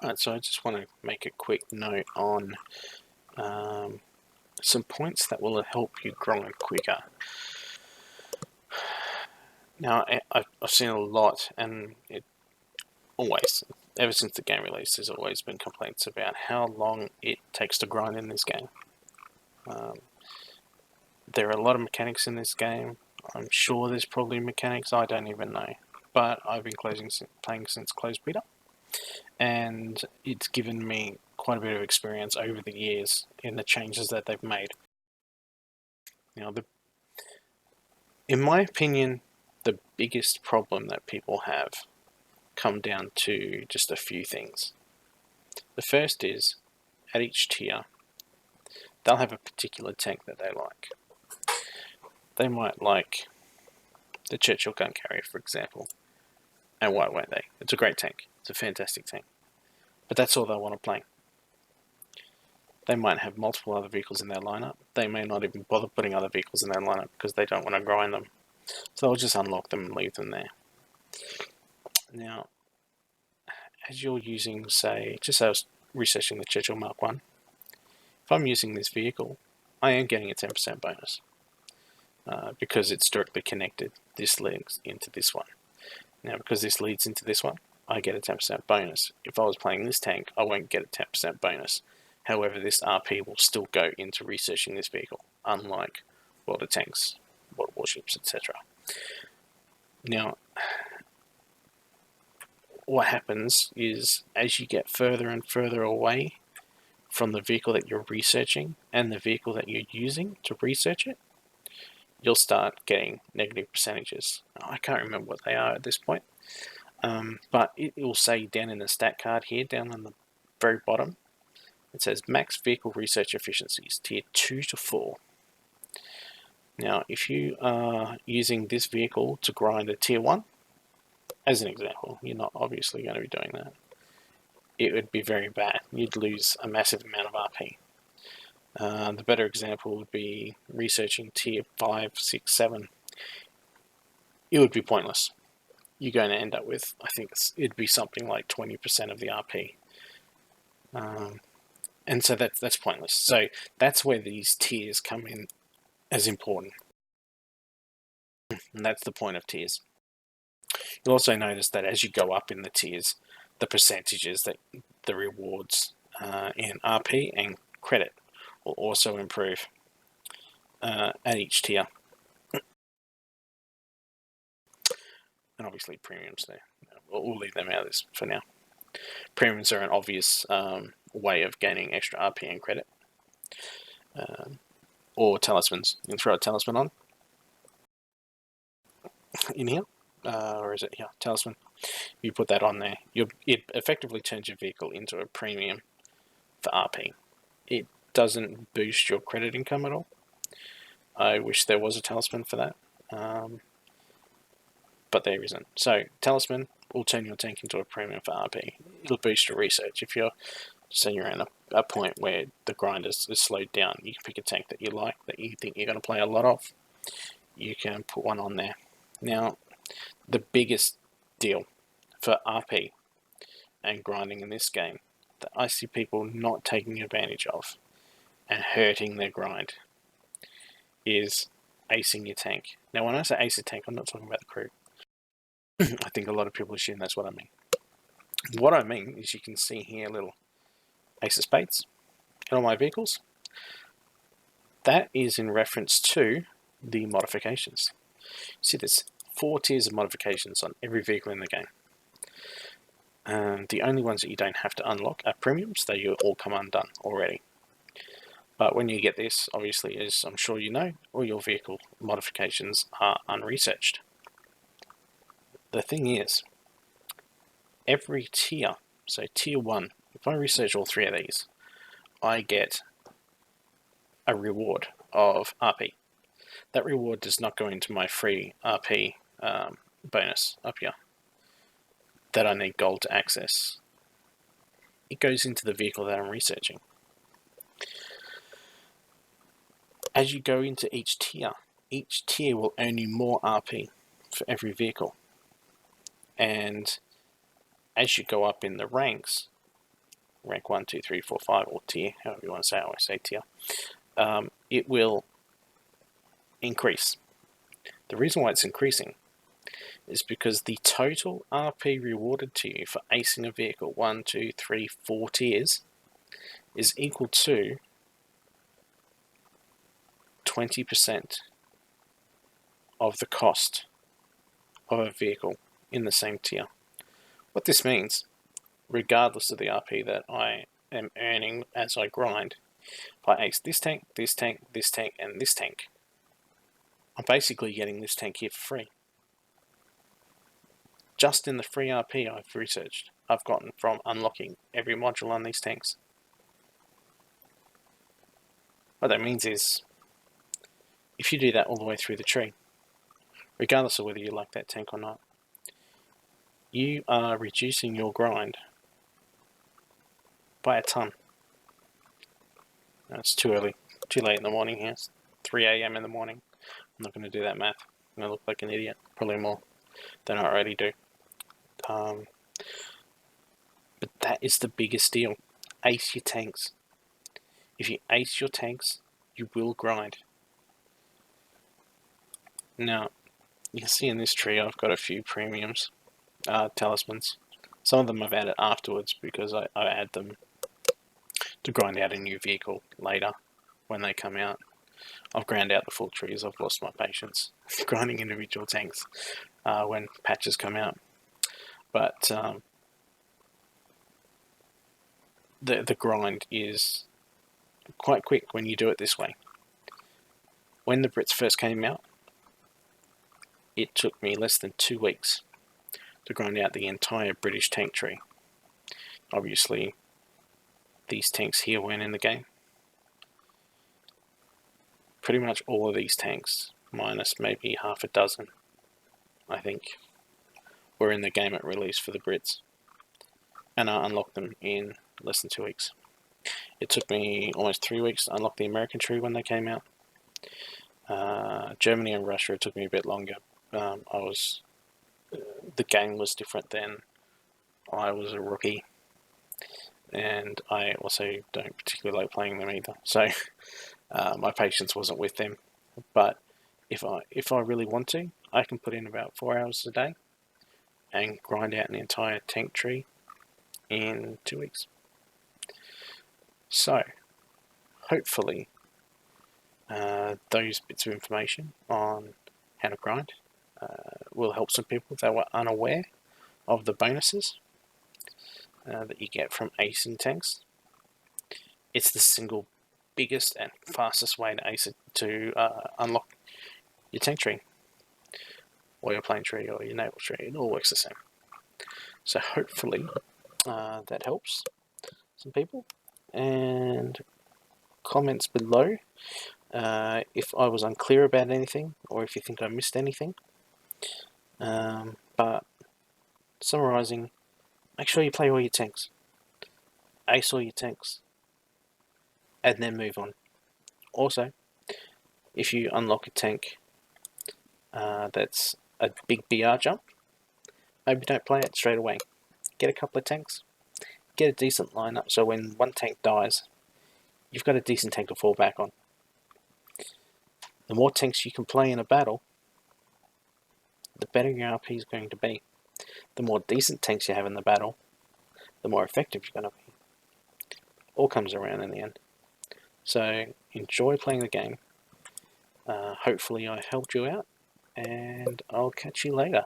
Alright, so I just want to make a quick note on some points that will help you grind quicker. Now, I've seen a lot, and it always, ever since the game release, there's always been complaints about how long it takes to grind in this game. There are a lot of mechanics in this game. I'm sure there's probably mechanics I don't even know, but I've been playing since closed beta, and it's given me quite a bit of experience over the years in the changes that they've made. Now, in my opinion, the biggest problem that people have come down to just a few things. The first is, at each tier, they'll have a particular tank that they like. They might like the Churchill gun carrier, for example. And why won't they? It's a great tank. It's a fantastic tank. But that's all they want to play. They might have multiple other vehicles in their lineup. They may not even bother putting other vehicles in their lineup because they don't want to grind them. So they'll just unlock them and leave them there. Now, as you're using, say, just as I was researching the Churchill Mark 1, if I'm using this vehicle, I am getting a 10% bonus because it's directly connected. This links into this one. Now, because this leads into this one, I get a 10% bonus. If I was playing this tank, I won't get a 10% bonus. However, this RP will still go into researching this vehicle, unlike World of Tanks, World of Warships, etc. Now, what happens is, as you get further and further away from the vehicle that you're researching and the vehicle that you're using to research it, you'll start getting negative percentages. I can't remember what they are at this point, but it will say down in the stat card here, down on the very bottom, it says max vehicle research efficiencies, tier 2 to 4. Now, if you are using this vehicle to grind a tier 1, as an example, you're not obviously going to be doing that. It would be very bad. You'd lose a massive amount of RP. The better example would be researching tier 5, 6, 7. It would be pointless. You're going to end up with, I think it'd be something like 20% of the RP. And so that's pointless. So that's where these tiers come in as important. And that's the point of tiers. You'll also notice that as you go up in the tiers, the percentages that the rewards in RP and credit will also improve at each tier. And obviously premiums there. We'll leave them out of this for now. Premiums are an obvious way of gaining extra RP and credit. Or talismans. You can throw a talisman on in here. Or is it here? Talisman. You put that on there. It effectively turns your vehicle into a premium for RP. It doesn't boost your credit income at all. I wish there was a talisman for that. But there isn't. So, talisman will turn your tank into a premium for RP. It'll boost your research. If you're in a point where the grind is slowed down, you can pick a tank that you like, that you think you're going to play a lot of. You can put one on there. Now, the biggest deal for RP and grinding in this game that I see people not taking advantage of and hurting their grind is acing your tank. Now, when I say ace a tank, I'm not talking about the crew. I think a lot of people assume that's what I mean. What I mean is, you can see here a little ace of spades in all my vehicles. That is in reference to the modifications. See, there's 4 tiers of modifications on every vehicle in the game. The only ones that you don't have to unlock are premiums. They all come undone already. But when you get this, obviously, as I'm sure you know, all your vehicle modifications are unresearched. The thing is, every tier, so tier 1, if I research all 3 of these, I get a reward of RP. That reward does not go into my free RP bonus up here that I need gold to access. It goes into the vehicle that I'm researching. As you go into each tier will earn you more RP for every vehicle. And as you go up in the ranks, rank 1, 2, 3, 4, 5, or tier, however you want to say it, I always say tier, it will increase. The reason why it's increasing is because the total RP rewarded to you for acing a vehicle 1, 2, 3, 4 tiers is equal to 20% of the cost of a vehicle in the same tier. What this means, regardless of the RP that I am earning as I grind, if I ace this tank, this tank, this tank, and this tank, I'm basically getting this tank here for free. Just in the free RP I've researched, I've gotten from unlocking every module on these tanks. What that means is, if you do that all the way through the tree, regardless of whether you like that tank or not, you are reducing your grind by a ton. It's too early, too late in the morning here. It's 3 AM in the morning. I'm not going to do that math. I'm going to look like an idiot, probably more than I already do. But that is the biggest deal. Ace your tanks. If you ace your tanks, you will grind. Now, you can see in this tree I've got a few premiums, talismans. Some of them I've added afterwards because I add them to grind out a new vehicle later when they come out. I've ground out the full trees. I've lost my patience grinding individual tanks when patches come out. But the grind is quite quick when you do it this way. When the Brits first came out, it took me less than 2 weeks to grind out the entire British tank tree. Obviously, these tanks here weren't in the game. Pretty much all of these tanks, minus maybe half a dozen, I think, were in the game at release for the Brits, and I unlocked them in less than 2 weeks. It took me almost 3 weeks to unlock the American tree when they came out. Germany and Russia, it took me a bit longer. The game was different then. I was a rookie, and I also don't particularly like playing them either. So my patience wasn't with them. But if I really want to, I can put in about 4 hours a day and grind out an entire tank tree in 2 weeks. So hopefully those bits of information on how to grind will help some people that were unaware of the bonuses that you get from acing tanks. It's the single biggest and fastest way to ace it, to unlock your tank tree, or your plane tree, or your naval tree. It all works the same. So hopefully that helps some people. And comments below if I was unclear about anything, or if you think I missed anything. But summarising, make sure you play all your tanks, ace all your tanks, and then move on. Also, if you unlock a tank that's a big BR jump, maybe don't play it straight away. Get a couple of tanks, get a decent lineup, so when one tank dies, you've got a decent tank to fall back on. The more tanks you can play in a battle, the better your RP is going to be. The more decent tanks you have in the battle, the more effective you're going to be. All comes around in the end. So enjoy playing the game. Hopefully I helped you out, and I'll catch you later.